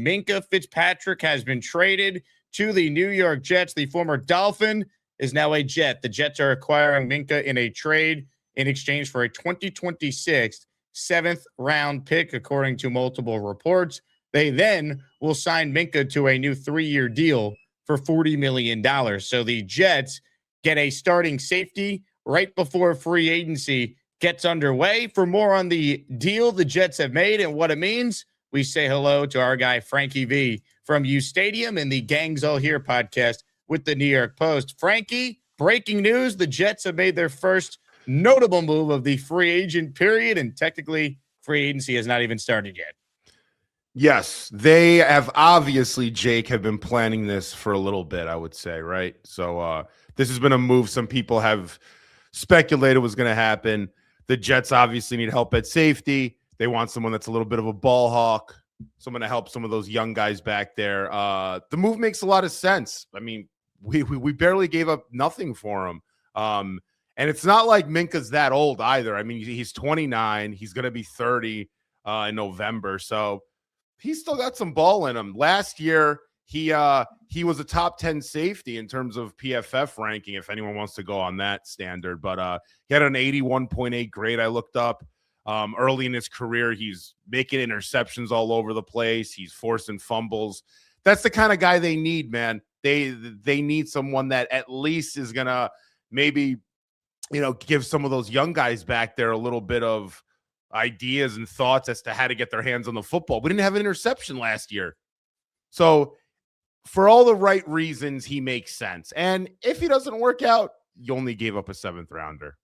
Minkah Fitzpatrick has been traded to the New York Jets. The former Dolphin is now a Jet. The Jets are acquiring Minkah in a trade in exchange for a 2026 7th-round pick, according to multiple reports. They then will sign Minkah to a new 3-year deal for $40 million. So the Jets get a starting safety right before free agency gets underway. For more on the deal the Jets have made and what it means, we say hello to our guy, Frankie V from uStadium and the Gangs All Here podcast with the New York Post. Frankie, breaking news, the Jets have made their first notable move of the free agent period, and technically free agency has not even started yet. Yes, they have obviously, Jake, have been planning this for a little bit, I would say, right? So this has been a move some people have speculated was going to happen. The Jets obviously need help at safety. They want someone that's a little bit of a ball hawk, someone to help some of those young guys back there. The move makes a lot of sense. I mean, we barely gave up nothing for him. And it's not like Minkah's that old either. I mean, he's 29. He's going to be 30 in November. So he's still got some ball in him. Last year, he was a top 10 safety in terms of PFF ranking, if anyone wants to go on that standard. But he had an 81.8 grade I looked up. Early in his career, he's making interceptions all over the place. He's forcing fumbles. That's the kind of guy they need, man. They need someone that at least is going to maybe, give some of those young guys back there a little bit of ideas and thoughts as to how to get their hands on the football. We didn't have an interception last year. So for all the right reasons, he makes sense. And if he doesn't work out, you only gave up a 7th rounder.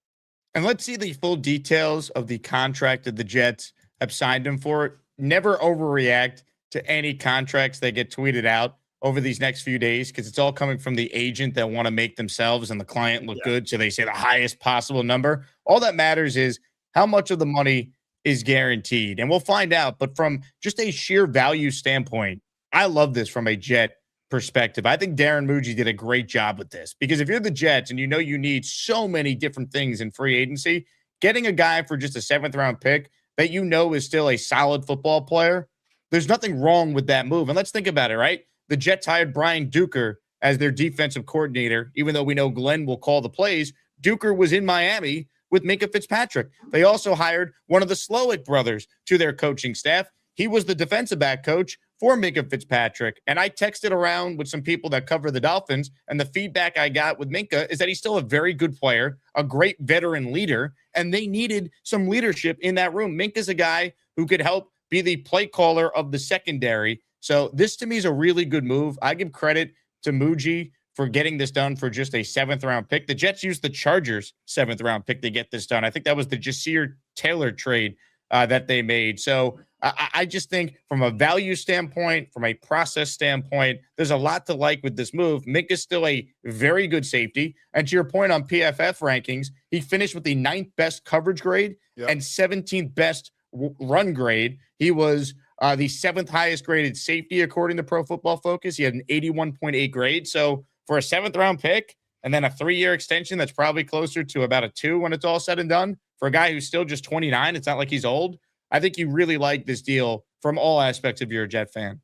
And let's see the full details of the contract that the Jets have signed him for. Never overreact to any contracts that get tweeted out over these next few days, because it's all coming from the agent that want to make themselves and the client look good. So they say the highest possible number. All that matters is how much of the money is guaranteed. And we'll find out. But from just a sheer value standpoint, I love this from a Jet perspective. I think Darren Muji did a great job with this, because if you're the Jets and you need so many different things in free agency, getting a guy for just a 7th-round pick that is still a solid football player, there's nothing wrong with that move. And let's think about it, right? The Jets hired Brian Duker as their defensive coordinator, even though we know Glenn will call the plays. Duker was in Miami with Minkah Fitzpatrick. They also hired one of the Slowick brothers to their coaching staff. He was the defensive back coach for Minkah Fitzpatrick. And I texted around with some people that cover the Dolphins, and the feedback I got with Minkah is that he's still a very good player, a great veteran leader, and they needed some leadership in that room. Minkah's a guy who could help be the play caller of the secondary. So this, to me, is a really good move. I give credit to Muji for getting this done for just a 7th-round pick. The Jets used the Chargers' 7th-round pick to get this done. I think that was the Jasir Taylor trade that they made. So I just think from a value standpoint, from a process standpoint, there's a lot to like with this move. Minkah's still a very good safety. And to your point on PFF rankings, he finished with the 9th best coverage grade and 17th best run grade. He was the 7th highest graded safety, according to Pro Football Focus. He had an 81.8 grade. So for a 7th-round pick and then a 3-year extension that's probably closer to about a 2 when it's all said and done, for a guy who's still just 29, it's not like he's old. I think you really like this deal from all aspects if you're a Jet fan.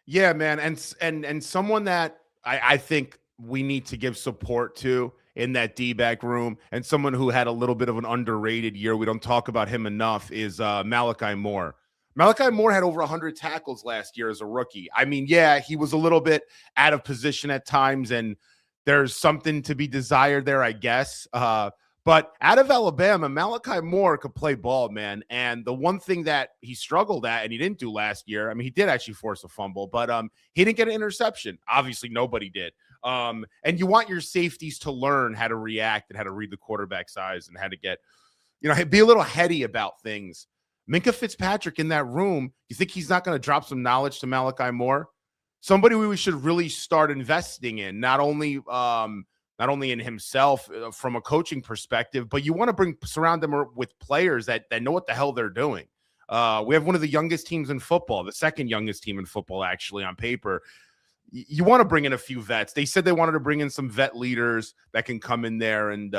Yeah, man. And someone that I think we need to give support to in that D-back room, and someone who had a little bit of an underrated year, we don't talk about him enough, is Malachi Moore. Malachi Moore had over 100 tackles last year as a rookie. I mean, yeah, he was a little bit out of position at times, and there's something to be desired there, I guess. But out of Alabama, Malachi Moore could play ball, man. And the one thing that he struggled at, and he didn't do last year, I mean, he did actually force a fumble, but he didn't get an interception. Obviously, nobody did. And you want your safeties to learn how to react and how to read the quarterback size and how to get, be a little heady about things. Minkah Fitzpatrick in that room, you think he's not going to drop some knowledge to Malachi Moore? Somebody we should really start investing in, not only in himself from a coaching perspective, but you want to surround them with players that know what the hell they're doing. We have one of the youngest teams in football, the 2nd youngest team in football, actually, on paper. You want to bring in a few vets. They said they wanted to bring in some vet leaders that can come in there and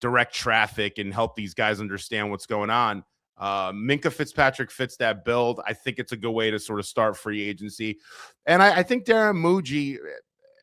direct traffic and help these guys understand what's going on. Minkah Fitzpatrick fits that build. I think it's a good way to sort of start free agency. And I think Darren Muji,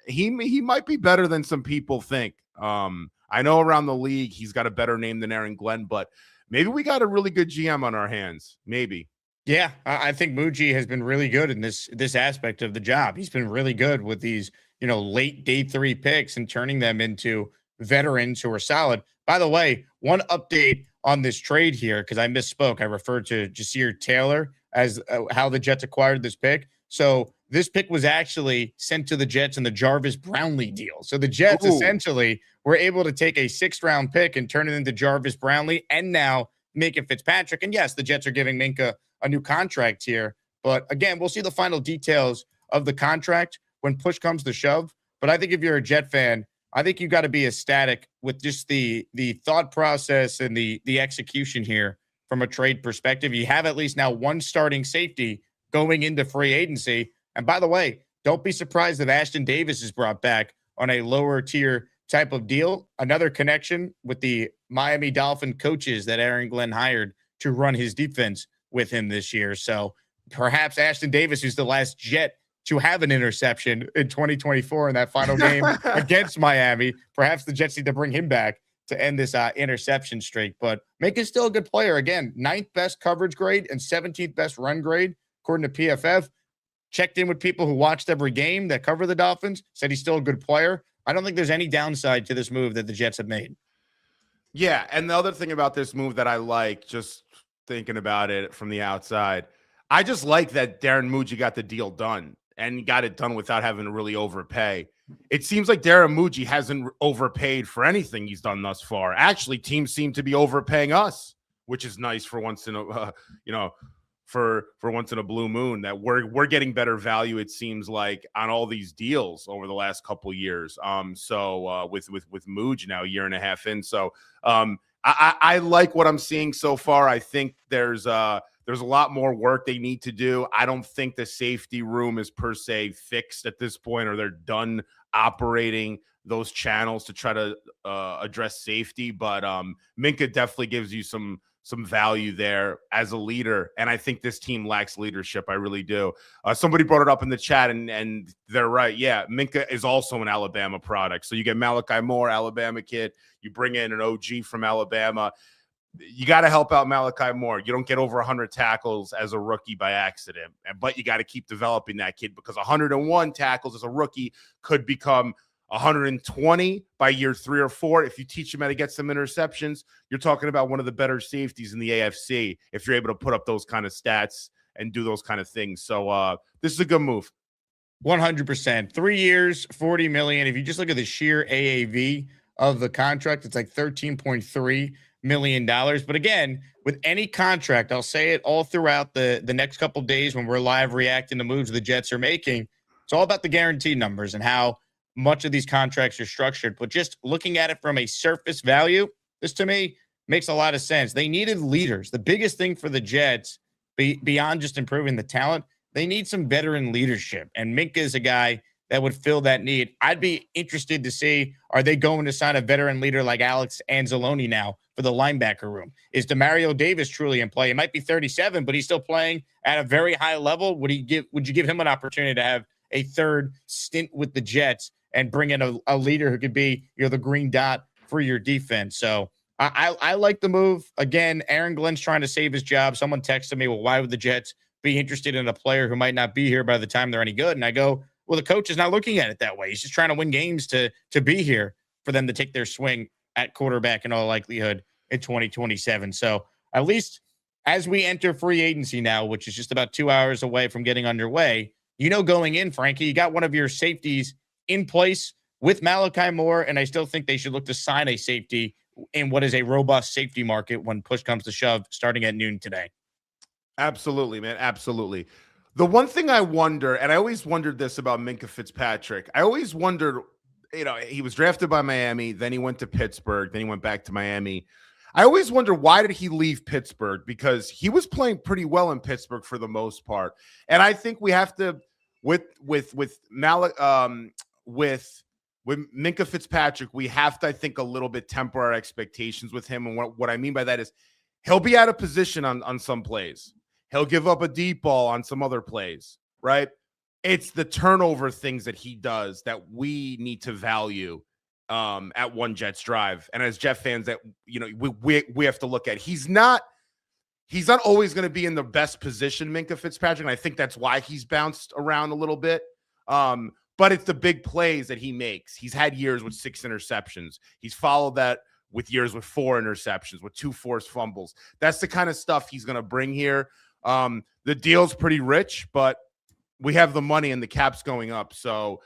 he might be better than some people think. I know around the league he's got a better name than Aaron Glenn, but maybe we got a really good GM on our hands. Maybe. Yeah, I think Muji has been really good in this aspect of the job. He's been really good with these, late day 3 picks and turning them into veterans who are solid. By the way, one update on this trade here, because I misspoke. I referred to Jasir Taylor as how the Jets acquired this pick. So this pick was actually sent to the Jets in the Jarvis Brownlee deal. So the Jets essentially were able to take a 6th-round pick and turn it into Jarvis Brownlee and now Minkah Fitzpatrick. And yes, the Jets are giving Minkah a new contract here. But again, we'll see the final details of the contract when push comes to shove. But I think if you're a Jet fan, I think you got to be ecstatic with just the thought process and the execution here from a trade perspective. You have at least now one starting safety going into free agency. And by the way, don't be surprised if Ashtyn Davis is brought back on a lower tier type of deal. Another connection with the Miami Dolphin coaches that Aaron Glenn hired to run his defense with him this year. So perhaps Ashtyn Davis, who's the last Jet to have an interception in 2024 in that final game against Miami, perhaps the Jets need to bring him back to end this interception streak. But Minkah's still a good player. Again, 9th best coverage grade and 17th best run grade, according to PFF. Checked in with people who watched every game that cover the Dolphins, said he's still a good player. I don't think there's any downside to this move that the Jets have made. Yeah, and the other thing about this move that I like, just thinking about it from the outside, I just like that Darren Muji got the deal done and got it done without having to really overpay. It seems like Darren Muji hasn't overpaid for anything he's done thus far. Actually, teams seem to be overpaying us, which is nice for once in a, for once in a blue moon, that we're getting better value, it seems like, on all these deals over the last couple years. So with Muji now a year and a half in. So I like what I'm seeing so far. I think there's a lot more work they need to do. I don't think the safety room is per se fixed at this point, or they're done operating those channels to try to address safety. But Minkah definitely gives you some value there as a leader. And I think this team lacks leadership. I really do. Somebody brought it up in the chat, and they're right. Yeah, Minkah is also an Alabama product. So you get Malachi Moore, Alabama kid. You bring in an OG from Alabama. You got to help out Malachi Moore. You don't get over 100 tackles as a rookie by accident, but you got to keep developing that kid, because 101 tackles as a rookie could become 120 by year 3 or 4. If you teach him how to get some interceptions, you're talking about one of the better safeties in the AFC if you're able to put up those kind of stats and do those kind of things. So this is a good move. 100%. 3 years, $40 million. If you just look at the sheer AAV of the contract, it's like $13.3 million. But again, with any contract, I'll say it all throughout the next couple days when we're live reacting to moves the Jets are making, it's all about the guaranteed numbers and how much of these contracts are structured. But just looking at it from a surface value, this to me makes a lot of sense. They needed leaders. The biggest thing for the Jets, beyond just improving the talent, they need some veteran leadership. And Minkah is a guy that would fill that need. I'd be interested to see, are they going to sign a veteran leader like Alex Anzalone now for the linebacker room? Is Demario Davis truly in play? It might be 37, but he's still playing at a very high level. Would you give him an opportunity to have a third stint with the Jets and bring in a leader who could be, the green dot for your defense? So I like the move. Again, Aaron Glenn's trying to save his job. Someone texted me, well, why would the Jets be interested in a player who might not be here by the time they're any good? And I go, well, the coach is not looking at it that way. He's just trying to win games to be here for them to take their swing at quarterback in all likelihood in 2027. So at least as we enter free agency now, which is just about 2 hours away from getting underway, going in, Frankie, you got one of your safeties in place with Malachi Moore, and I still think they should look to sign a safety in what is a robust safety market when push comes to shove starting at noon today. Absolutely, man. Absolutely. The one thing I wonder, and I always wondered this about Minkah Fitzpatrick, I always wondered, he was drafted by Miami, then he went to Pittsburgh, then he went back to Miami. I always wonder, why did he leave Pittsburgh? Because he was playing pretty well in Pittsburgh for the most part. And I think we have to, with Minkah Fitzpatrick, we have to, I think, a little bit temper our expectations with him. And what I mean by that is, He'll be out of position on some plays. He'll give up a deep ball on some other plays, right? It's the turnover things that he does that we need to value at One Jets Drive. And as Jet fans, that we have to look at. He's not always going to be in the best position, Minkah Fitzpatrick, and I think that's why he's bounced around a little bit. But it's the big plays that he makes. He's had years with 6 interceptions. He's followed that with years with 4 interceptions, with 2 forced fumbles. That's the kind of stuff he's going to bring here. The deal's pretty rich, but we have the money and the cap's going up. So,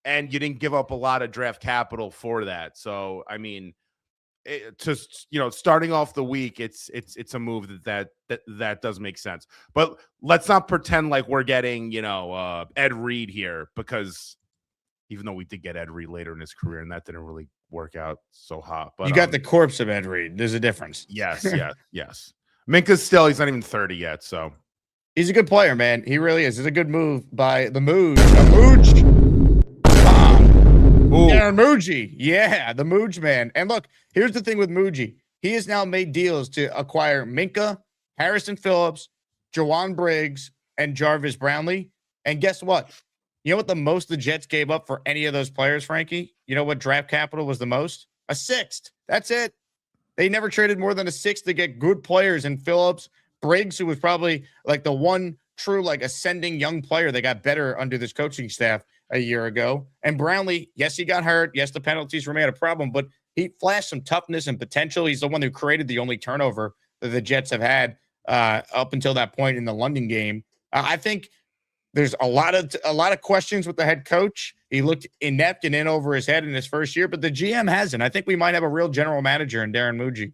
and you didn't give up a lot of draft capital for that. So, I mean, starting off the week, it's a move that does make sense. But let's not pretend like we're getting Ed Reed here, because even though we did get Ed Reed later in his career, and that didn't really work out so hot. But you got the corpse of Ed Reed. There's a difference. Yes. Minkah's still, he's not even 30 yet, so he's a good player, man. He really is. It's a good move by the Mooge. Darren Muji. Yeah, the Mooge man. And look, here's the thing with Muji. He has now made deals to acquire Minkah, Harrison Phillips, Jawan Briggs, and Jarvis Brownlee. And guess what? You know what the most the Jets gave up for any of those players, Frankie? You know what draft capital was the most? A 6th. That's it. They never traded more than a 6th to get good players in Phillips, Briggs, who was probably like the one true like ascending young player that got better under this coaching staff a year ago. And Brownlee, yes, he got hurt. Yes, the penalties remain a problem, but he flashed some toughness and potential. He's the one who created the only turnover that the Jets have had up until that point in the London game. I think there's a lot of questions with the head coach. He looked inept and in over his head in his first year, but the GM hasn't. I think we might have a real general manager in Darren Muji.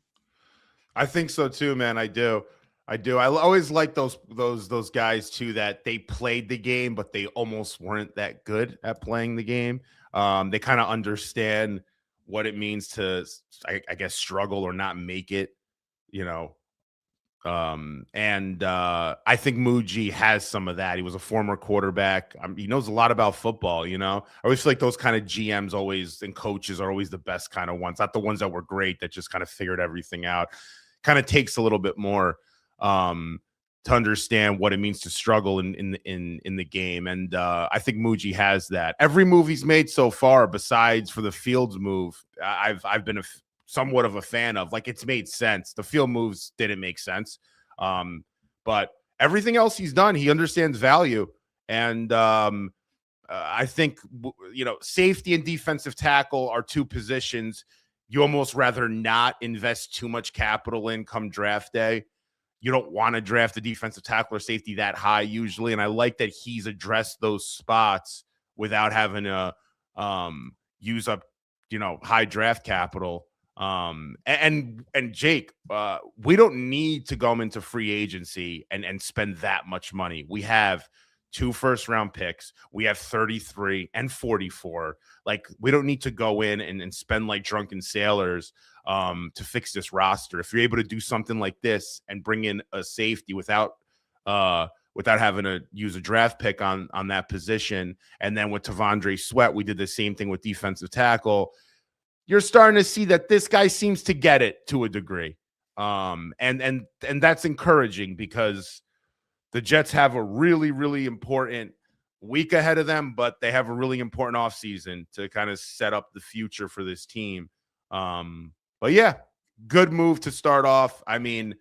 I think so too, man. I do. I always like those guys too, that they played the game, but they almost weren't that good at playing the game. They kind of understand what it means to, I guess, struggle or not make it, I think Muji has some of that. He was a former quarterback. He knows a lot about football. I always feel like those kind of GMs always and coaches are always the best kind of ones, not the ones that were great that just kind of figured everything out. Kind of takes a little bit more to understand what it means to struggle in the game. And I think Muji has that. Every move he's made so far, besides for the Fields move, I've been somewhat of a fan of. Like, it's made sense. The field moves didn't make sense. But everything else he's done, he understands value. And I think, safety and defensive tackle are 2 positions you almost rather not invest too much capital in come draft day. You don't want to draft a defensive tackle or safety that high usually. And I like that he's addressed those spots without having to use up, high draft capital. And Jake, we don't need to go into free agency and spend that much money. We have 2 first-round picks. We have 33 and 44. Like, we don't need to go in and spend like drunken sailors to fix this roster. If you're able to do something like this and bring in a safety without having to use a draft pick on that position, and then with Tavondre Sweat, we did the same thing with defensive tackle. You're starting to see that this guy seems to get it to a degree. And that's encouraging, because the Jets have a really, really important week ahead of them, but they have a really important offseason to kind of set up the future for this team. But yeah, good move to start off. I mean,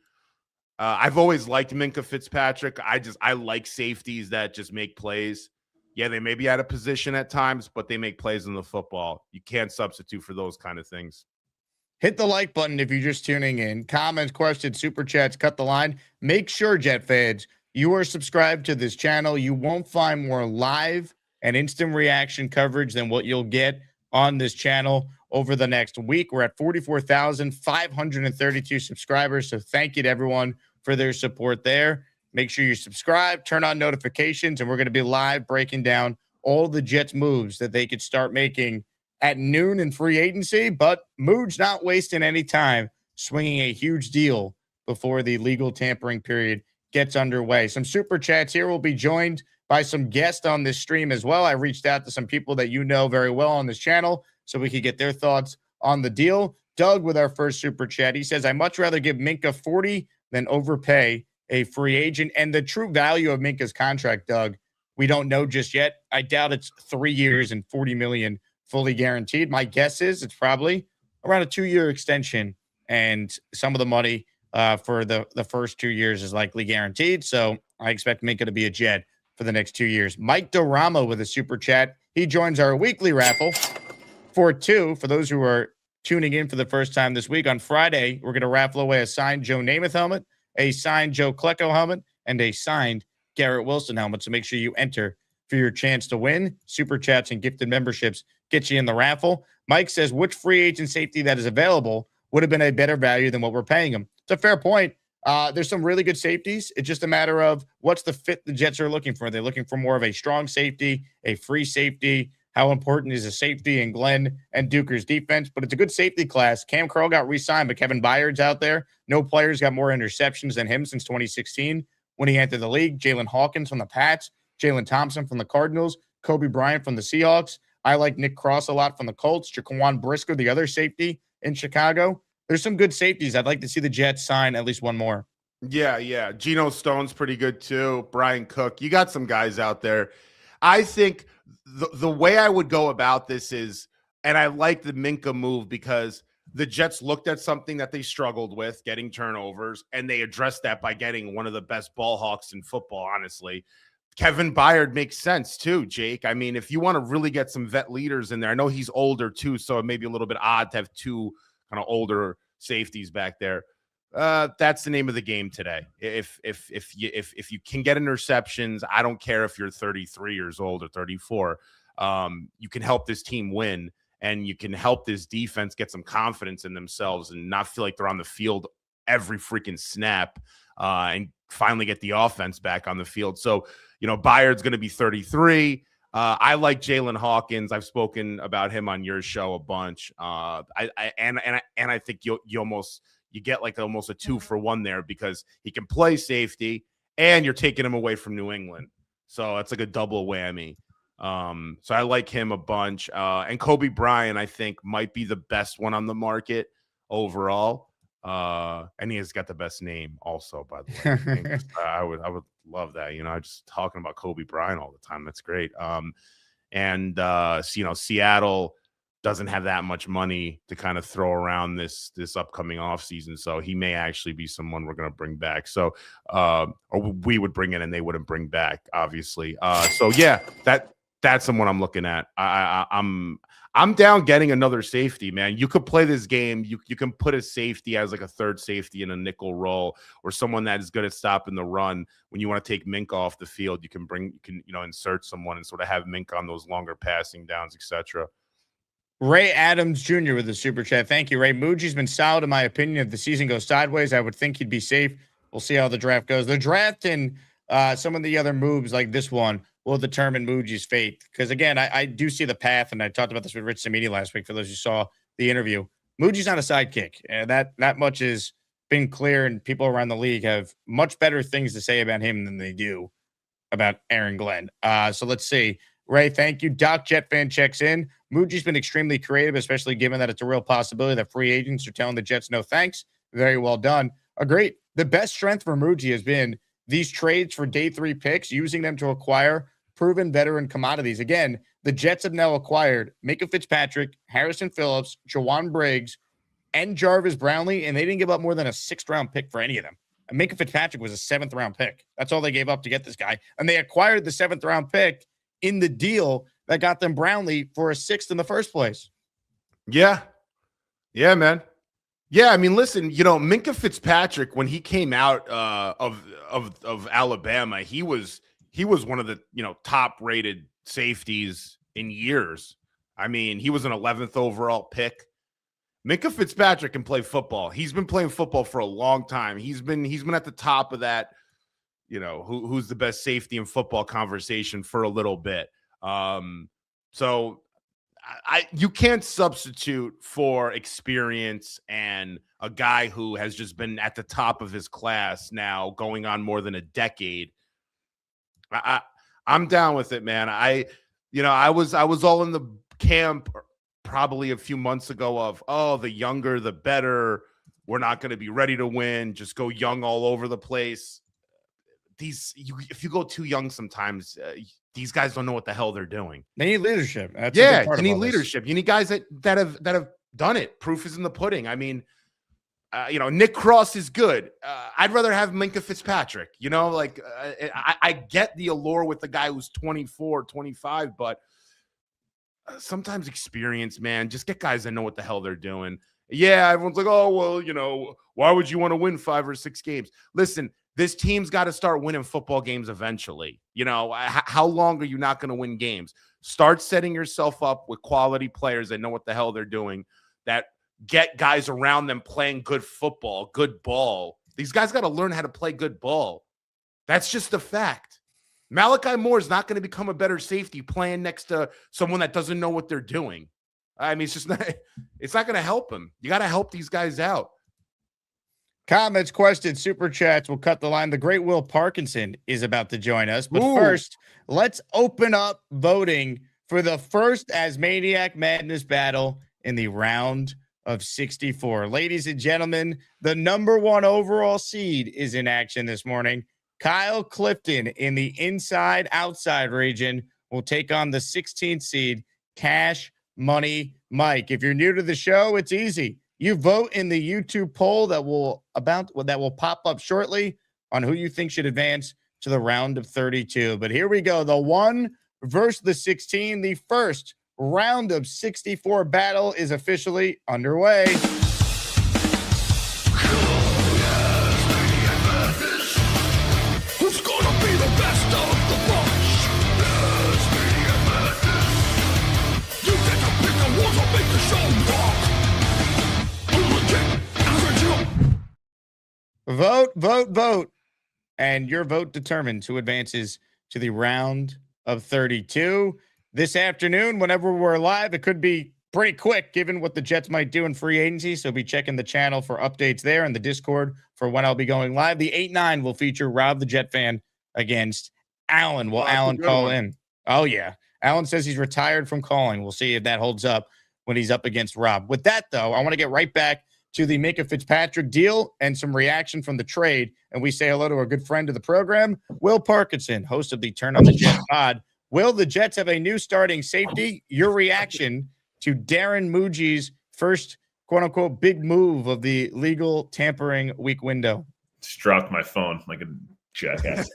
I've always liked Minkah Fitzpatrick. I like safeties that just make plays. Yeah, they may be out of position at times, but they make plays in the football. You can't substitute for those kind of things. Hit the like button if you're just tuning in. Comments, questions, super chats, cut the line. Make sure, Jet fans, you are subscribed to this channel. You won't find more live and instant reaction coverage than what you'll get on this channel over the next week. We're at 44,532 subscribers, so thank you to everyone for their support there. Make sure you subscribe, turn on notifications, and we're going to be live breaking down all the Jets moves that they could start making at noon in free agency. But Mood's not wasting any time swinging a huge deal before the legal tampering period gets underway. Some super chats here. Will be joined by some guests on this stream as well. I reached out to some people that you know very well on this channel so we could get their thoughts on the deal. Doug with our first super chat. He says, I much rather give Minkah 40 than overpay a free agent. And the true value of Minkah's contract, Doug, we don't know just yet. I doubt it's 3 years and 40 million fully guaranteed. My guess is it's probably around a 2-year extension, and some of the money for the first 2 years is likely guaranteed. So I expect Minkah to be a Jet for the next 2 years. Mike Dorama with a super chat. He joins our weekly raffle for 2. For those who are tuning in for the first time this week, on Friday, we're going to raffle away a signed Joe Namath helmet, a signed Joe Klecko helmet, and a signed Garrett Wilson helmet. So make sure you enter for your chance to win. Super chats and gifted memberships get you in the raffle. Mike says, which free agent safety that is available would have been a better value than what we're paying him? It's a fair point. There's some really good safeties. It's just a matter of what's the fit the Jets are looking for. They're looking for more of a strong safety, a free safety. How important is a safety in Glenn and Duker's defense? But it's a good safety class. Cam Curl got re-signed, but Kevin Byard's out there. No players got more interceptions than him since 2016 when he entered the league. Jalen Hawkins from the Pats, Jalen Thompson from the Cardinals, Kobe Bryant from the Seahawks. I like Nick Cross a lot from the Colts, Jaquan Brisker, the other safety in Chicago. There's some good safeties. I'd like to see the Jets sign at least one more. Yeah. Geno Stone's pretty good too. Brian Cook. You got some guys out there. I think the way I would go about this is, and I like the Minkah move because the Jets looked at something that they struggled with, getting turnovers, and they addressed that by getting one of the best ball hawks in football, honestly. Kevin Byard makes sense too, Jake. I mean, if you want to really get some vet leaders in there, I know he's older too, so it may be a little bit odd to have 2 kind of older safeties back there. That's the name of the game today. If you can get interceptions, I don't care if you're 33 years old or 34. You can help this team win, and you can help this defense get some confidence in themselves and not feel like they're on the field every freaking snap, and finally get the offense back on the field. So, Byard's going to be 33. I like Jalen Hawkins. I've spoken about him on your show a bunch. I think you get like almost a 2-for-1 there because he can play safety and you're taking him away from New England. So it's like a double whammy. So I like him a bunch. And Kobe Bryant, I think, might be the best one on the market overall. And he has got the best name also, by the way. I would love that. I'm just talking about Kobe Bryant all the time. That's great. Seattle doesn't have that much money to kind of throw around this upcoming offseason. So he may actually be someone we're going to bring back. So, or we would bring in and they wouldn't bring back, obviously. So yeah, that's someone I'm looking at. I'm down getting another safety, man. You could play this game. You can put a safety as like a third safety in a nickel role, or someone that is good at stopping the run. When you want to take Minkah off the field, you can insert someone and sort of have Minkah on those longer passing downs, etc. Ray Adams Jr. with the super chat. Thank you, Ray. Muji's been solid in my opinion. If the season goes sideways, I would think he'd be safe. We'll see how the draft goes. The draft and some of the other moves like this one will determine Muji's fate. Because, again, I do see the path, and I talked about this with Rich Samini last week for those who saw the interview. Muji's not a sidekick. And that much has been clear, and people around the league have much better things to say about him than they do about Aaron Glenn. So let's see. Ray, thank you. Doc Jet fan checks in. Muji's been extremely creative, especially given that it's a real possibility that free agents are telling the Jets no thanks. Very well done. Agreed. The best strength for Muji has been these trades for day 3 picks, using them to acquire proven veteran commodities. Again, the Jets have now acquired Minkah Fitzpatrick, Harrison Phillips, Jawan Briggs, and Jarvis Brownlee, and they didn't give up more than a 6th-round pick for any of them. And Minkah Fitzpatrick was a 7th-round pick. That's all they gave up to get this guy. And they acquired the 7th-round pick in the deal that got them Brownlee for a 6th in the first place. Yeah, man. Yeah, I mean, listen, Minkah Fitzpatrick, when he came out of Alabama, he was one of the top-rated safeties in years. I mean, he was an 11th overall pick. Minkah Fitzpatrick can play football. He's been playing football for a long time. He's been at the top of that, who's the best safety in football conversation for a little bit. So you can't substitute for experience and a guy who has just been at the top of his class now going on more than a decade. I'm down with it, man. I was all in the camp probably a few months ago of, oh, the younger, the better. We're not going to be ready to win. Just go young all over the place. If you go too young sometimes, these guys don't know what the hell they're doing. They need leadership. That's you need leadership. You need guys that have done it. Proof is in the pudding. I mean, Nick Cross is good. I'd rather have Minkah Fitzpatrick. I get the allure with the guy who's 24, 25, but sometimes experience, man. Just get guys that know what the hell they're doing. Yeah, everyone's like, oh, well, why would you want to win 5 or 6 games? Listen, this team's got to start winning football games eventually. How long are you not going to win games? Start setting yourself up with quality players that know what the hell they're doing, that get guys around them playing good football, good ball. These guys got to learn how to play good ball. That's just a fact. Malachi Moore is not going to become a better safety playing next to someone that doesn't know what they're doing. I mean, it's not going to help him. You got to help these guys out. Comments, questions, super chats. We'll cut the line. The great Will Parkinson is about to join us. But first, let's open up voting for the first ASMANIAC Madness battle in the round of 64. Ladies and gentlemen, the #1 overall seed is in action this morning. Kyle Clifton in the inside-outside region will take on the 16th seed, Cash Money Mike. If you're new to the show, it's easy. You vote in the YouTube poll that will pop up shortly on who you think should advance to the round of 32. But here we go. The 1 versus the 16. The first round of 64 battle is officially underway. Who's gonna be the best of the bunch? You get to pick the ones that make the show rock. Vote, vote, vote. And your vote determines who advances to the round of 32. This afternoon, whenever we're live, it could be pretty quick given what the Jets might do in free agency. So be checking the channel for updates there and the Discord for when I'll be going live. The 8-9 will feature Rob the Jet fan against Alan. Will Alan call in? Oh, yeah. Alan says he's retired from calling. We'll see if that holds up when he's up against Rob. With that, though, I want to get right back to the Minkah Fitzpatrick deal and some reaction from the trade. And we say hello to our good friend of the program, Will Parkinson, host of the Turn on the Jets pod. Will, the Jets have a new starting safety. Your reaction to Darren Muji's first, quote-unquote, big move of the legal tampering week window? Struck my phone like a jackass.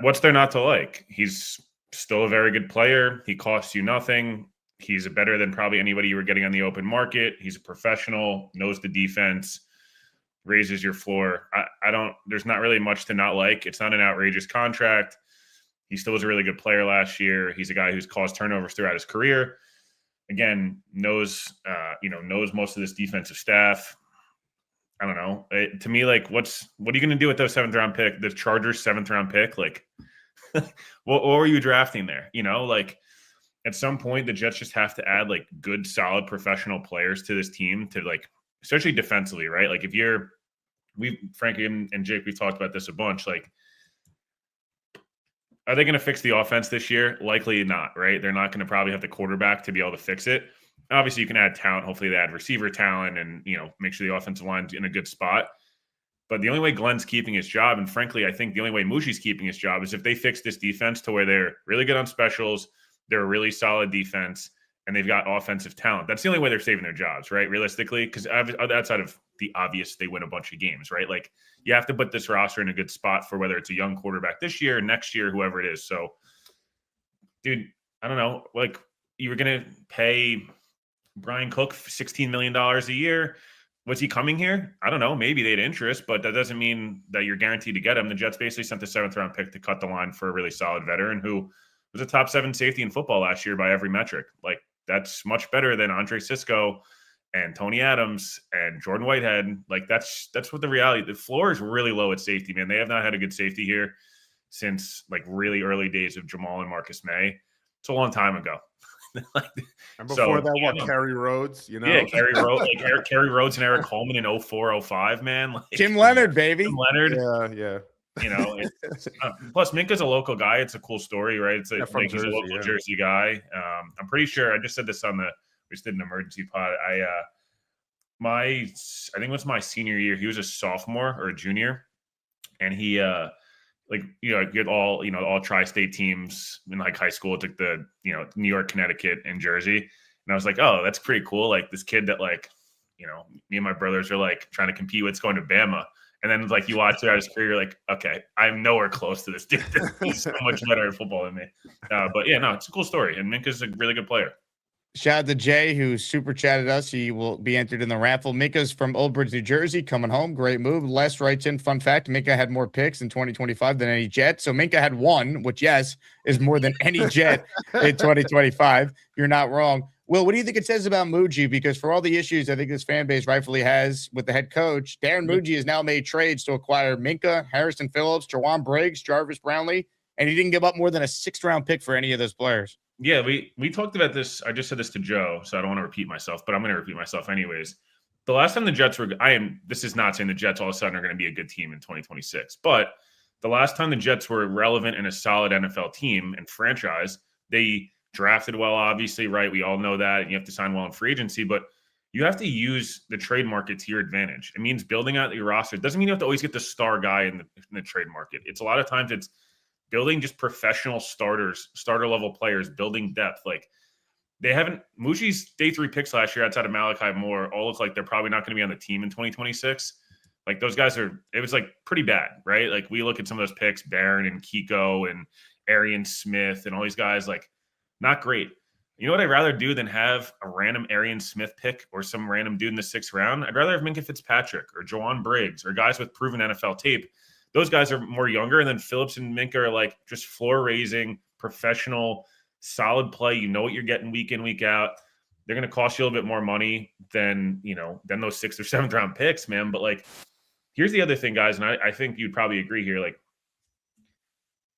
What's there not to like? He's still a very good player. He costs you nothing. He's better than probably anybody you were getting on the open market. He's a professional, knows the defense, raises your floor. There's not really much to not like. It's not an outrageous contract. He still was a really good player last year. He's a guy who's caused turnovers throughout his career. Again, knows most of this defensive staff. I don't know. To me, like, what are you going to do with those 7th round pick, the Chargers 7th round pick? Like, what were you drafting there? At some point, the Jets just have to add like good, solid, professional players to this team to like, especially defensively, right? Like Frankie and Jake, we've talked about this a bunch. Like, are they going to fix the offense this year? Likely not, right? They're not going to probably have the quarterback to be able to fix it. Obviously, you can add talent. Hopefully, they add receiver talent and, make sure the offensive line's in a good spot. But the only way Glenn's keeping his job, and frankly, I think the only way Mushi's keeping his job is if they fix this defense to where they're really good on specials, they're a really solid defense, and they've got offensive talent. That's the only way they're saving their jobs, right? Realistically, because outside of the obvious, they win a bunch of games, right? Like, you have to put this roster in a good spot for whether it's a young quarterback this year, next year, whoever it is. So, dude, I don't know. Like, you were going to pay Brian Cook $16 million a year. Was he coming here? I don't know. Maybe they had interest, but that doesn't mean that you're guaranteed to get him. The Jets basically sent the 7th round pick to cut the line for a really solid veteran who was a top 7 safety in football last year by every metric. Like, that's much better than Andre Sisco and Tony Adams and Jordan Whitehead. Like, that's what the reality. The floor is really low at safety, man. They have not had a good safety here since like really early days of Jamal and Marcus May. It's a long time ago. And before Kerry Rhodes, Yeah, Kerry Rhodes and Eric Coleman in 04, 05, man. Like, Tim Leonard, baby. Tim Leonard. Yeah. You know, plus Minkah's a local guy. It's a cool story, right? It's Yeah, from he's a Jersey, local yeah. Jersey guy. I'm pretty sure I just said this on we just did an emergency pod. I think it was my senior year. He was a sophomore or a junior, and he get all tri-state teams in like high school. It took the New York, Connecticut, and Jersey, and I was like, oh, that's pretty cool. Like this kid that me and my brothers are like trying to compete with going to Bama. And then like you watch throughout his career, you're like, okay, I'm nowhere close to this dude. He's so much better at football than me. But yeah, no, it's a cool story. And Minkah's a really good player. Shout out to Jay, who super chatted us. He will be entered in the raffle. Minkah's from Old Bridge, New Jersey, coming home. Great move. Les writes in, fun fact, Minkah had more picks in 2025 than any Jet. So Minkah had one, which, yes, is more than any Jet in 2025. You're not wrong. Will, what do you think it says about Muji? Because for all the issues I think this fan base rightfully has with the head coach, Darren Muji has now made trades to acquire Minkah, Harrison Phillips, Jawan Briggs, Jarvis Brownlee, and he didn't give up more than a 6th-round pick for any of those players. Yeah, we talked about this. I just said this to Joe, so I don't want to repeat myself, but I'm going to repeat myself anyways. The last time the Jets were – this is not saying the Jets all of a sudden are going to be a good team in 2026, but the last time the Jets were relevant and a solid NFL team and franchise, they drafted well, obviously, right? We all know that, and you have to sign well in free agency, but you have to use the trade market to your advantage. It means building out your roster. It doesn't mean you have to always get the star guy in the trade market. It's a lot of times it's building just professional starters, starter level players, building depth. Like they haven't – Muji's day 3 picks last year outside of Malachi Moore all look like they're probably not going to be on the team in 2026. Like those guys it was like pretty bad, right? Like we look at some of those picks, Barron and Kiko and Arian Smith and all these guys, like not great. You know what I'd rather do than have a random Arian Smith pick or some random dude in the 6th round? I'd rather have Minkah Fitzpatrick or Jawan Briggs or guys with proven NFL tape. Those guys are more younger, and then Phillips and Minkah are like just floor-raising, professional, solid play. You know what you're getting week in, week out. They're going to cost you a little bit more money than those 6th or 7th round picks, man. But like, here's the other thing, guys, and I think you'd probably agree here. Like,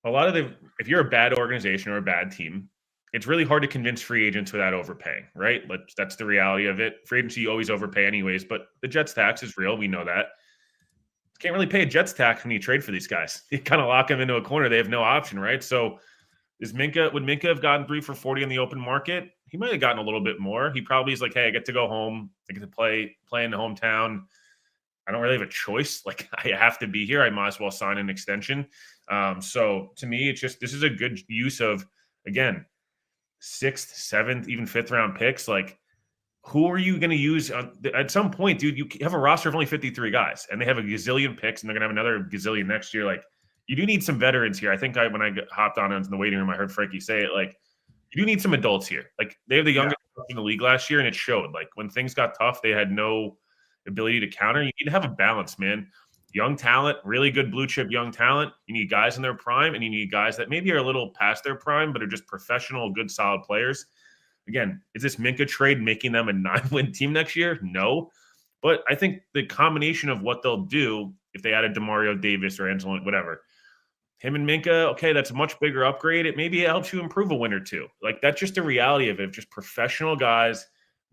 a lot of if you're a bad organization or a bad team, it's really hard to convince free agents without overpaying, right? That's the reality of it. Free agency, you always overpay anyways, but the Jets tax is real. We know that. Can't really pay a Jets tax when you trade for these guys. You kind of lock them into a corner. They have no option, right? So would Minkah have gotten 3 for $40 in the open market? He might have gotten a little bit more. He probably is like, hey, I get to go home. I get to play in the hometown. I don't really have a choice. Like I have to be here. I might as well sign an extension. So to me, it's just, this is a good use of, again, 6th, 7th, even 5th round picks. Like, who are you going to use at some point, dude? You have a roster of only 53 guys, and they have a gazillion picks, and they're going to have another gazillion next year. Like, you do need some veterans here. I think when I hopped on in the waiting room, I heard Frankie say it. Like, you do need some adults here. Like, they have the youngest in the league last year, and it showed. Like, when things got tough, they had no ability to counter. You need to have a balance, man. Young talent, really good blue chip young talent. You need guys in their prime, and you need guys that maybe are a little past their prime, but are just professional, good, solid players. Again, is this Minkah trade making them a 9-win team next year? No. But I think the combination of what they'll do if they added Demario Davis or Angelo, whatever, him and Minkah, okay, that's a much bigger upgrade. It maybe helps you improve a win or two. Like, that's just the reality of it. Just professional guys,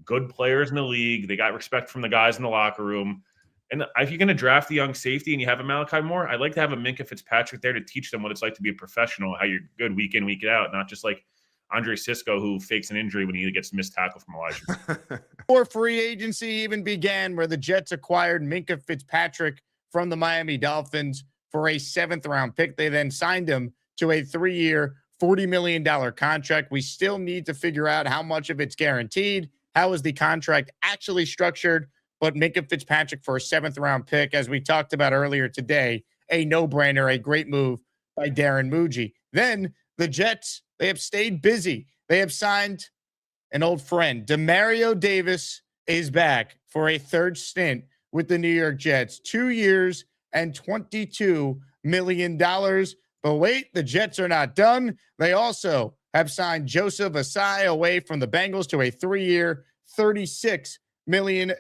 good players in the league. They got respect from the guys in the locker room. And if you're going to draft a young safety and you have a Malachi Moore, I'd like to have a Minkah Fitzpatrick there to teach them what it's like to be a professional, how you're good week in, week out, not just like Andre Sisco, who fakes an injury when he gets missed tackle from Elijah. Before free agency even began, where the Jets acquired Minkah Fitzpatrick from the Miami Dolphins for a 7th-round pick. They then signed him to a 3-year, $40 million contract. We still need to figure out how much of it's guaranteed. How is the contract actually structured? But Minkah Fitzpatrick for a 7th-round pick, as we talked about earlier today, a no-brainer, a great move by Darren Muji. Then the Jets, they have stayed busy. They have signed an old friend. Demario Davis is back for a 3rd stint with the New York Jets. 2 years and $22 million. But wait, the Jets are not done. They also have signed Joseph Asai away from the Bengals to a 3-year, $36 million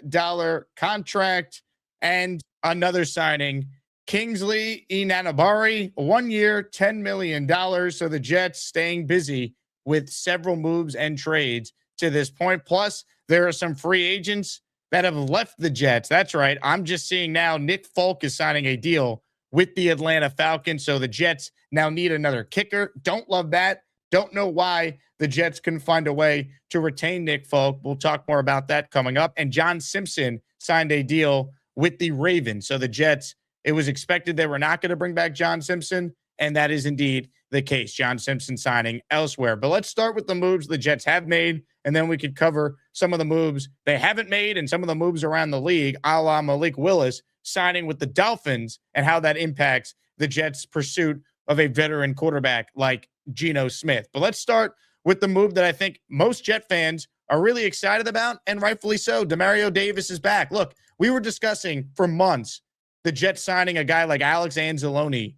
contract. And another signing, Kingsley Enanabari, 1 year, $10 million. So the Jets staying busy with several moves and trades to this point. Plus, there are some free agents that have left the Jets. That's right. I'm just seeing now Nick Folk is signing a deal with the Atlanta Falcons. So the Jets now need another kicker. Don't love that. Don't know why the Jets couldn't find a way to retain Nick Folk. We'll talk more about that coming up. And John Simpson signed a deal with the Ravens. So the Jets, it was expected they were not going to bring back John Simpson, and that is indeed the case. John Simpson signing elsewhere. But let's start with the moves the Jets have made, and then we could cover some of the moves they haven't made and some of the moves around the league, a la Malik Willis signing with the Dolphins and how that impacts the Jets' pursuit of a veteran quarterback like Geno Smith. But let's start with the move that I think most Jet fans are really excited about, and rightfully so. Demario Davis is back. Look, we were discussing for months the Jets signing a guy like Alex Anzalone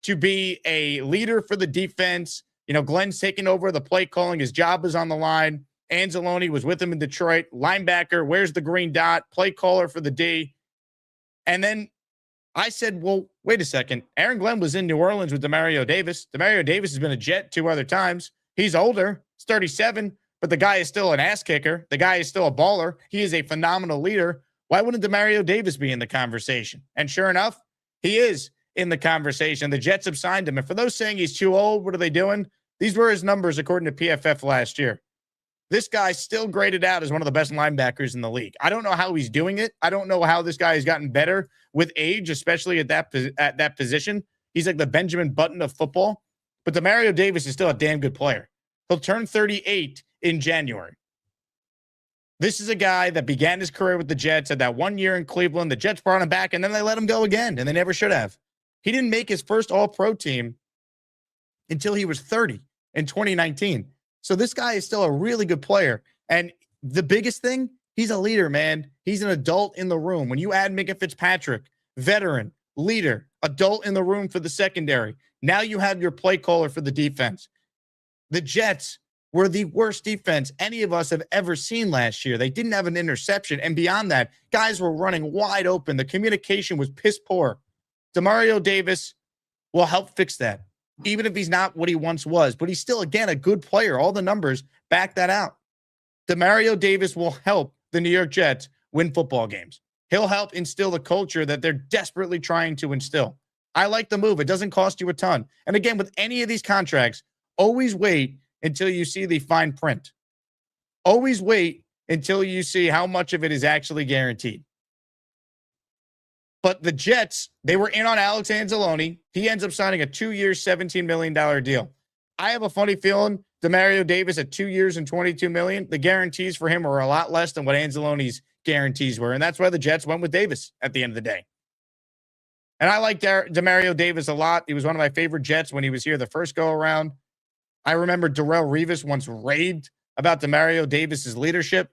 to be a leader for the defense. You know, Glenn's taking over the play calling. His job is on the line. Anzalone was with him in Detroit. Linebacker, where's the green dot? Play caller for the D. And then I said, well, wait a second. Aaron Glenn was in New Orleans with Demario Davis. Demario Davis has been a Jet 2 other times. He's older. He's 37, but the guy is still an ass kicker. The guy is still a baller. He is a phenomenal leader. Why wouldn't Demario Davis be in the conversation? And sure enough, he is in the conversation. The Jets have signed him. And for those saying he's too old, what are they doing? These were his numbers according to PFF last year. This guy still graded out as one of the best linebackers in the league. I don't know how he's doing it. I don't know how this guy has gotten better with age, especially at that position. He's like the Benjamin Button of football. But Demario Davis is still a damn good player. He'll turn 38 in January. This is a guy that began his career with the Jets, had that 1 year in Cleveland. The Jets brought him back, and then they let him go again, and they never should have. He didn't make his first All-Pro team until he was 30 in 2019. So this guy is still a really good player. And the biggest thing, he's a leader, man. He's an adult in the room. When you add Minkah Fitzpatrick, veteran, leader, adult in the room for the secondary, now you have your play caller for the defense. The Jets were the worst defense any of us have ever seen last year. They didn't have an interception. And beyond that, guys were running wide open. The communication was piss poor. Demario Davis will help fix that, even if he's not what he once was. But he's still, again, a good player. All the numbers back that out. Demario Davis will help the New York Jets win football games. He'll help instill the culture that they're desperately trying to instill. I like the move. It doesn't cost you a ton. And again, with any of these contracts, always wait until you see the fine print. Always wait until you see how much of it is actually guaranteed. But the Jets, they were in on Alex Anzalone. He ends up signing a 2-year, $17 million deal. I have a funny feeling Demario Davis at 2 years and $22 million, the guarantees for him are a lot less than what Anzalone's guarantees were. And that's why the Jets went with Davis at the end of the day. And I like Demario Davis a lot. He was one of my favorite Jets when he was here the first go around. I remember Darrelle Revis once raved about Demario Davis's leadership.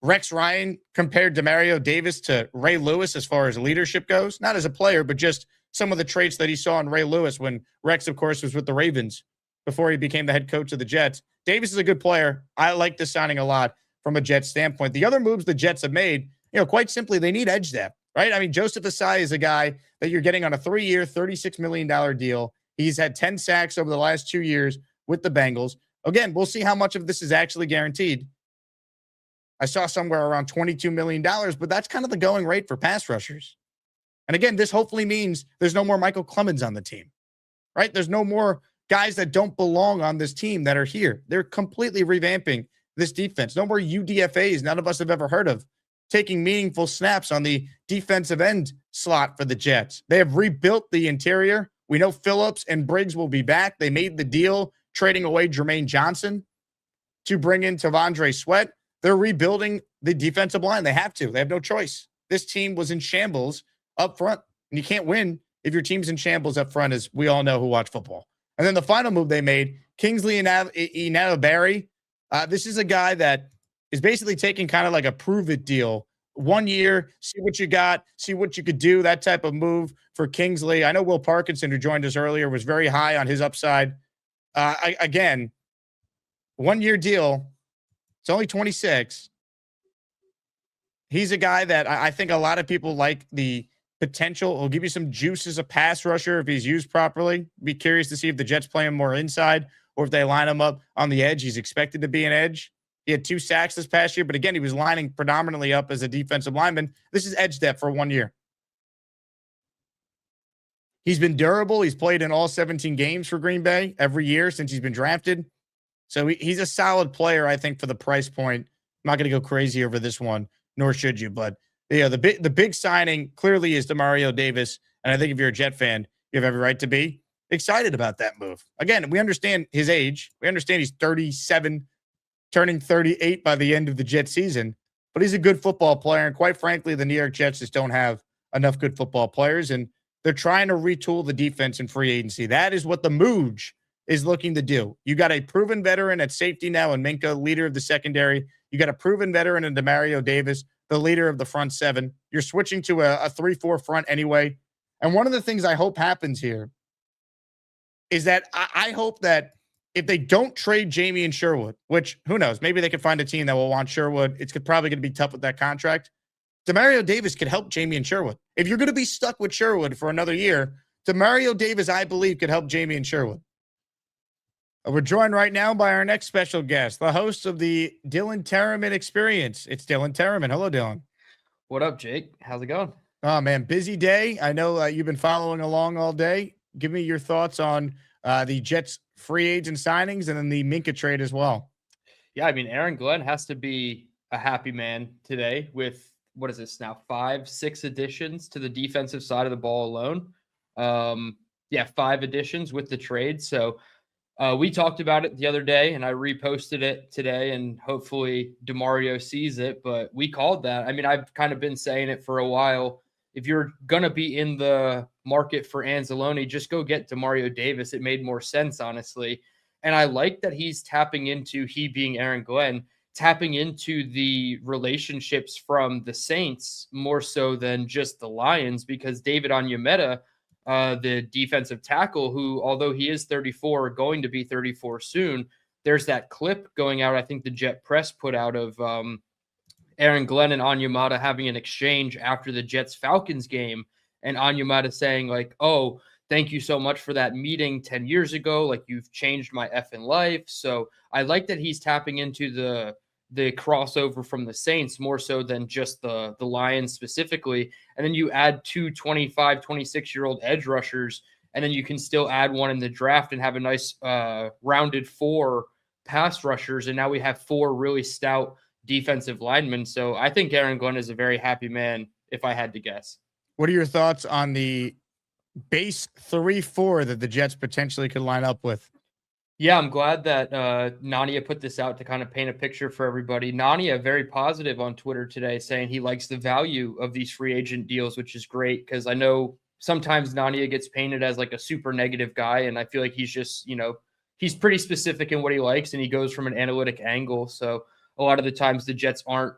Rex Ryan compared Demario Davis to Ray Lewis as far as leadership goes, not as a player, but just some of the traits that he saw in Ray Lewis when Rex, of course, was with the Ravens before he became the head coach of the Jets. Davis is a good player. I like this signing a lot from a Jets standpoint. The other moves the Jets have made, quite simply, they need edge depth, right? I mean, Joseph Asai is a guy that you're getting on a 3-year, $36 million deal. He's had 10 sacks over the last 2 years with the Bengals. Again, we'll see how much of this is actually guaranteed. I saw somewhere around $22 million, but that's kind of the going rate for pass rushers. And again, this hopefully means there's no more Michael Clemens on the team, right? There's no more guys that don't belong on this team that are here. They're completely revamping this defense. No more UDFAs none of us have ever heard of taking meaningful snaps on the defensive end slot for the Jets. They have rebuilt the interior. We know Phillips and Briggs will be back. They made the deal trading away Jermaine Johnson to bring in Tavondre Sweat. They're rebuilding the defensive line. They have to. They have no choice. This team was in shambles up front, and you can't win if your team's in shambles up front, as we all know who watch football. And then the final move they made, Kingsley Enagbare. This is a guy that is basically taking kind of like a prove-it deal. 1 year, see what you got, see what you could do, that type of move for Kingsley. I know Will Parkinson, who joined us earlier, was very high on his upside. Again, 1 year deal. It's only 26. He's a guy that I think a lot of people like the potential. He'll give you some juice as a pass rusher if he's used properly. Be curious to see if the Jets play him more inside or if they line him up on the edge. He's expected to be an edge. He had 2 sacks this past year, but again, he was lining predominantly up as a defensive lineman. This is edge depth for 1 year. He's been durable. He's played in all 17 games for Green Bay every year since he's been drafted. So he's a solid player, I think, for the price point. I'm not going to go crazy over this one, nor should you. But yeah, the big signing clearly is Demario Davis. And I think if you're a Jet fan, you have every right to be excited about that move. Again, we understand his age. We understand he's 37, turning 38 by the end of the Jet season. But he's a good football player. And quite frankly, the New York Jets just don't have enough good football players. And they're trying to retool the defense in free agency. That is what the Mooj is looking to do. You got a proven veteran at safety now and Minkah, leader of the secondary. You got a proven veteran in Demario Davis, the leader of the front seven. You're switching to a 3-4 front anyway. And one of the things I hope happens here is that I hope that if they don't trade Jamie and Sherwood, which who knows, maybe they can find a team that will want Sherwood. It's probably going to be tough with that contract. Demario Davis could help Jamie and Sherwood. If you're going to be stuck with Sherwood for another year, Demario Davis, I believe, could help Jamie and Sherwood. We're joined right now by our next special guest, the host of the Dylan Tereman Experience. It's Dylan Tereman. Hello, Dylan. What up, Jake? How's it going? Oh, man, busy day. I know you've been following along all day. Give me your thoughts on the Jets free agent signings and then the Minkah trade as well. Yeah, I mean, Aaron Glenn has to be a happy man today with, what is this now, 5-6 additions to the defensive side of the ball alone. 5 additions with the trade. So we talked about it the other day, and I reposted it today, and hopefully Demario sees it. But we called that. I mean, I've kind of been saying it for a while. If you're going to be in the market for Anzalone, just go get Demario Davis. It made more sense, honestly. And I like that he's tapping into, he being Aaron Glenn, tapping into the relationships from the Saints more so than just the Lions, because David Onyemata, the defensive tackle, who, although he is 34, going to be 34 soon, there's that clip going out, I think the Jet Press put out, of Aaron Glenn and Onyemata having an exchange after the Jets-Falcons game, and Onyemata saying, like, oh, thank you so much for that meeting 10 years ago. Like, you've changed my effing life. So I like that he's tapping into the crossover from the Saints more so than just the Lions specifically. And then you add 2 25, 26-year-old edge rushers, and then you can still add one in the draft and have a nice rounded 4 pass rushers. And now we have 4 really stout defensive linemen. So I think Aaron Glenn is a very happy man, if I had to guess. What are your thoughts on the base 3-4 that the Jets potentially could line up with? Yeah, I'm glad that Nania put this out to kind of paint a picture for everybody. Nania, very positive on Twitter today, saying he likes the value of these free agent deals, which is great, because I know sometimes Nania gets painted as like a super negative guy, and I feel like he's just, he's pretty specific in what he likes, and he goes from an analytic angle. So a lot of the times the Jets aren't,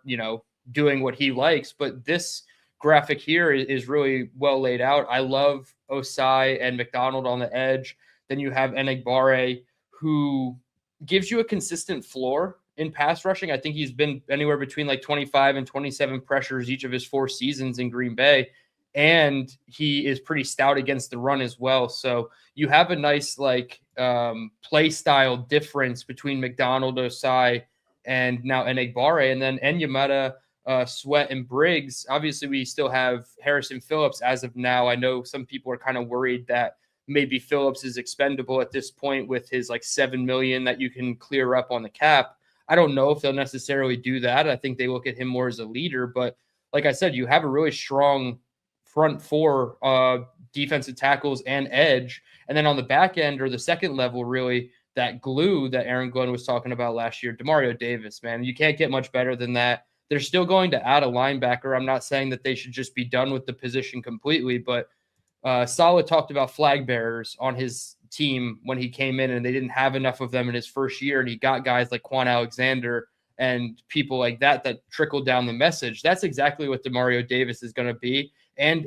doing what he likes, but this graphic here is really well laid out. I love Osai and McDonald on the edge. Then you have Enagbare, who gives you a consistent floor in pass rushing. I think he's been anywhere between like 25 and 27 pressures each of his 4 seasons in Green Bay. And he is pretty stout against the run as well. So you have a nice play style difference between McDonald, Osai, and now Enagbare. And then Onyemata, Sweat, and Briggs. Obviously, we still have Harrison Phillips as of now. I know some people are kind of worried that maybe Phillips is expendable at this point with his $7 million that you can clear up on the cap. I don't know if they'll necessarily do that. I think they look at him more as a leader. But like I said, you have a really strong front 4 defensive tackles and edge. And then on the back end, or the second level, really, that glue that Aaron Glenn was talking about last year, Demario Davis, man. You can't get much better than that. They're still going to add a linebacker. I'm not saying that they should just be done with the position completely, but Saleh talked about flag bearers on his team when he came in, and they didn't have enough of them in his first year. And he got guys like Quan Alexander and people like that trickled down the message. That's exactly what Demario Davis is going to be. And,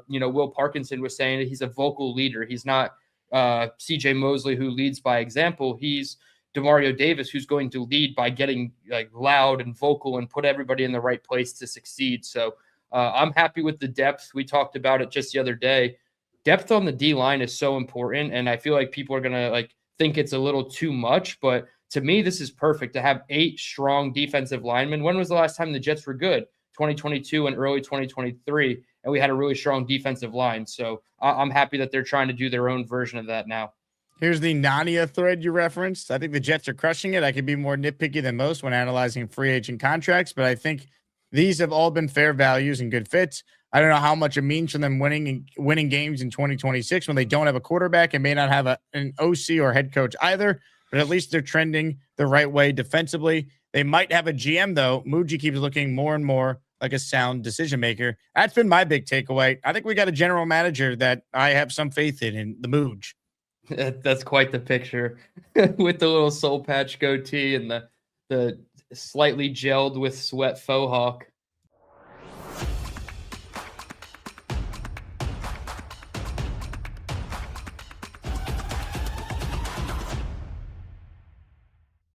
Will Parkinson was saying that he's a vocal leader. He's not CJ Mosley, who leads by example. He's Demario Davis, who's going to lead by getting loud and vocal and put everybody in the right place to succeed. So I'm happy with the depth. We talked about it just the other day. Depth on the D-line is so important, and I feel like people are going to think it's a little too much, but to me, this is perfect to have 8 strong defensive linemen. When was the last time the Jets were good? 2022 and early 2023. and we had a really strong defensive line. So I'm happy that they're trying to do their own version of that now. Here's the Nania thread you referenced. I think the Jets are crushing it. I could be more nitpicky than most when analyzing free agent contracts, but I think these have all been fair values and good fits. I don't know how much it means for them winning games in 2026 when they don't have a quarterback and may not have an OC or head coach either, but at least they're trending the right way defensively. They might have a GM, though. Muji keeps looking more and more like a sound decision maker. That's been my big takeaway. I think we got a general manager that I have some faith in the Muj. That's quite the picture with the little soul patch goatee and the slightly gelled with sweat faux hawk.